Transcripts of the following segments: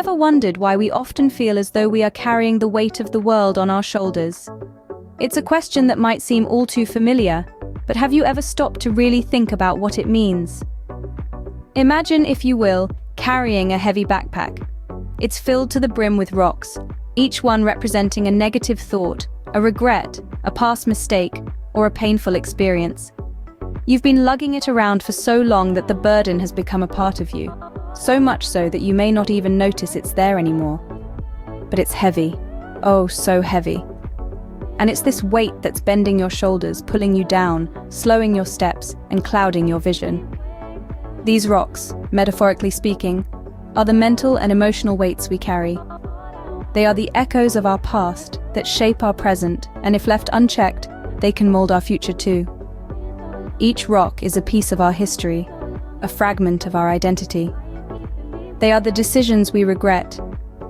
Ever wondered why we often feel as though we are carrying the weight of the world on our shoulders? It's a question that might seem all too familiar, but have you ever stopped to really think about what it means? Imagine, if you will, carrying a heavy backpack. It's filled to the brim with rocks, each one representing a negative thought, a regret, a past mistake, or a painful experience. You've been lugging it around for so long that the burden has become a part of you, so much so that you may not even notice it's there anymore. But it's heavy, oh so heavy. And it's this weight that's bending your shoulders, pulling you down, slowing your steps, and clouding your vision. These rocks, metaphorically speaking, are the mental and emotional weights we carry. They are the echoes of our past that shape our present, and if left unchecked, they can mold our future too. Each rock is a piece of our history, a fragment of our identity. They are the decisions we regret,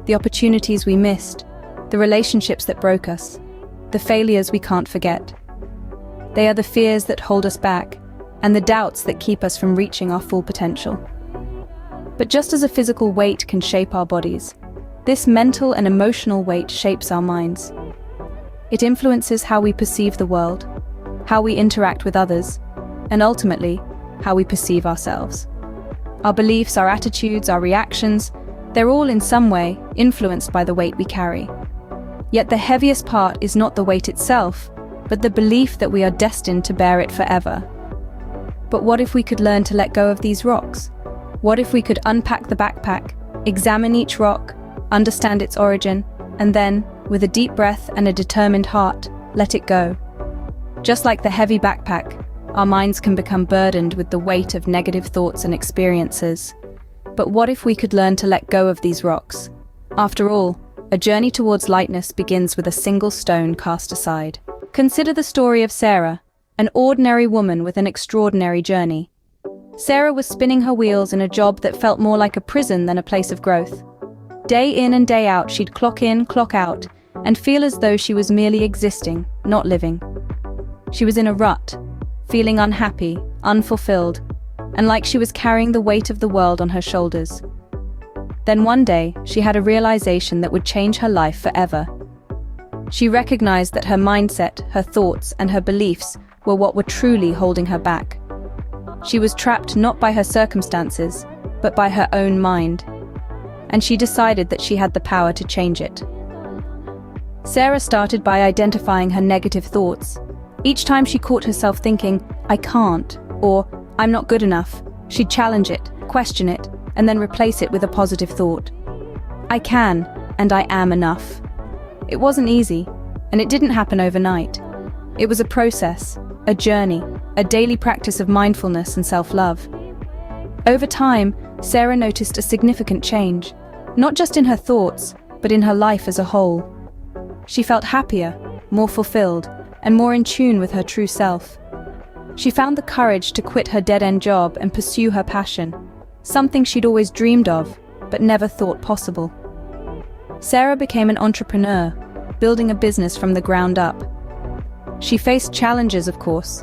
the opportunities we missed, the relationships that broke us, the failures we can't forget. They are the fears that hold us back, and the doubts that keep us from reaching our full potential. But just as a physical weight can shape our bodies, this mental and emotional weight shapes our minds. It influences how we perceive the world, how we interact with others, and ultimately, how we perceive ourselves. Our beliefs, our attitudes, our reactions, they're all in some way influenced by the weight we carry. Yet the heaviest part is not the weight itself, but the belief that we are destined to bear it forever. But what if we could learn to let go of these rocks? What if we could unpack the backpack, examine each rock, understand its origin, and then, with a deep breath and a determined heart, let it go? Just like the heavy backpack, our minds can become burdened with the weight of negative thoughts and experiences. But what if we could learn to let go of these rocks? After all, a journey towards lightness begins with a single stone cast aside. Consider the story of Sarah, an ordinary woman with an extraordinary journey. Sarah was spinning her wheels in a job that felt more like a prison than a place of growth. Day in and day out, she'd clock in, clock out, and feel as though she was merely existing, not living. She was in a rut, feeling unhappy, unfulfilled, and like she was carrying the weight of the world on her shoulders. Then one day, she had a realization that would change her life forever. She recognized that her mindset, her thoughts, and her beliefs were what were truly holding her back. She was trapped not by her circumstances, but by her own mind. And she decided that she had the power to change it. Sarah started by identifying her negative thoughts. Each time she caught herself thinking, "I can't," or "I'm not good enough," she'd challenge it, question it, and then replace it with a positive thought. "I can, and I am enough." It wasn't easy, and it didn't happen overnight. It was a process, a journey, a daily practice of mindfulness and self-love. Over time, Sarah noticed a significant change, not just in her thoughts, but in her life as a whole. She felt happier, more fulfilled, and more in tune with her true self. She found the courage to quit her dead-end job and pursue her passion, something she'd always dreamed of, but never thought possible. Sarah became an entrepreneur, building a business from the ground up. She faced challenges, of course,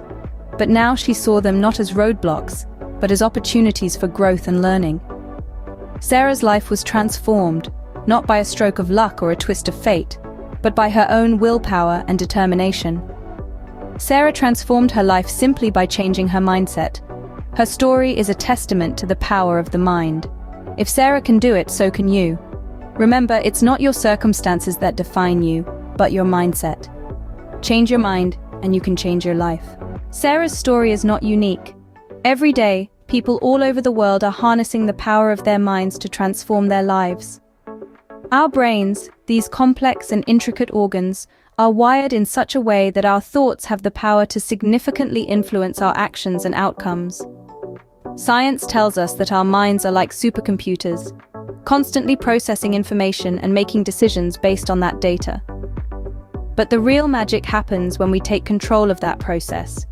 but now she saw them not as roadblocks, but as opportunities for growth and learning. Sarah's life was transformed, not by a stroke of luck or a twist of fate, but by her own willpower and determination. Sarah transformed her life simply by changing her mindset. Her story is a testament to the power of the mind. If Sarah can do it, so can you. Remember, it's not your circumstances that define you, but your mindset. Change your mind, and you can change your life. Sarah's story is not unique. Every day, people all over the world are harnessing the power of their minds to transform their lives. Our brains, these complex and intricate organs, are wired in such a way that our thoughts have the power to significantly influence our actions and outcomes. Science tells us that our minds are like supercomputers, constantly processing information and making decisions based on that data. But the real magic happens when we take control of that process,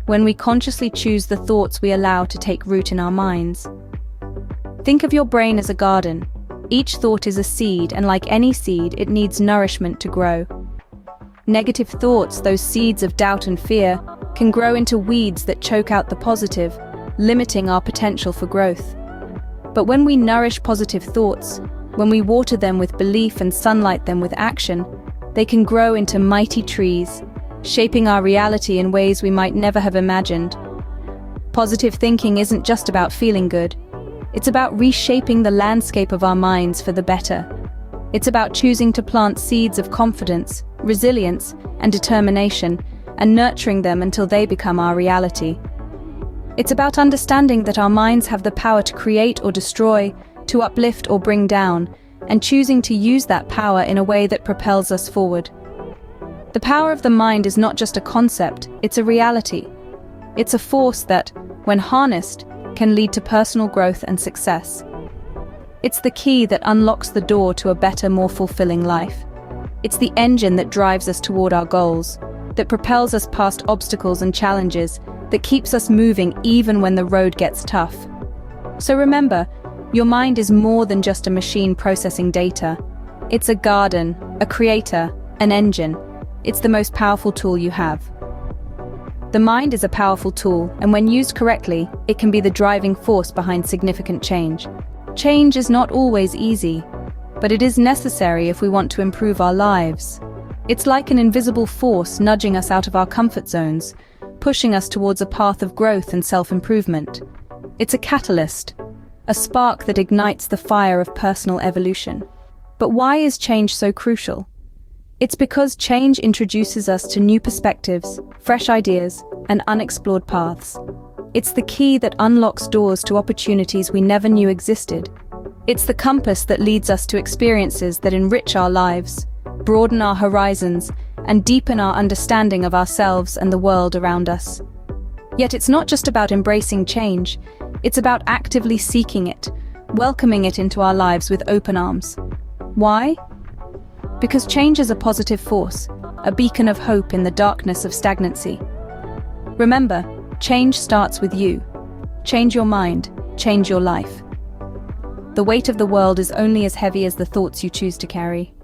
when we consciously choose the thoughts we allow to take root in our minds. Think of your brain as a garden. Each thought is a seed, and like any seed, it needs nourishment to grow. Negative thoughts, those seeds of doubt and fear, can grow into weeds that choke out the positive, limiting our potential for growth. But when we nourish positive thoughts, When we water them with belief and sunlight them with action, they can grow into mighty trees, shaping our reality in ways we might never have imagined. Positive thinking isn't just about feeling good. It's about reshaping the landscape of our minds for the better. It's about choosing to plant seeds of confidence, resilience, and determination, and nurturing them until they become our reality. It's about understanding that our minds have the power to create or destroy, to uplift or bring down, and choosing to use that power in a way that propels us forward. The power of the mind is not just a concept, it's a reality. It's a force that, when harnessed, can lead to personal growth and success. It's the key that unlocks the door to a better, more fulfilling life. It's the engine that drives us toward our goals, that propels us past obstacles and challenges, that keeps us moving even when the road gets tough. So remember, your mind is more than just a machine processing data. It's a garden, a creator, an engine. It's the most powerful tool you have. The mind is a powerful tool, and when used correctly, it can be the driving force behind significant change. Change is not always easy, but it is necessary if we want to improve our lives. It's like an invisible force nudging us out of our comfort zones, pushing us towards a path of growth and self-improvement. It's a catalyst, a spark that ignites the fire of personal evolution. But why is change so crucial? It's because change introduces us to new perspectives, fresh ideas, and unexplored paths. It's the key that unlocks doors to opportunities we never knew existed. It's the compass that leads us to experiences that enrich our lives, broaden our horizons, and deepen our understanding of ourselves and the world around us. Yet it's not just about embracing change, it's about actively seeking it, welcoming it into our lives with open arms. Why? Because change is a positive force, a beacon of hope in the darkness of stagnancy. Remember, change starts with you. Change your mind, change your life. The weight of the world is only as heavy as the thoughts you choose to carry.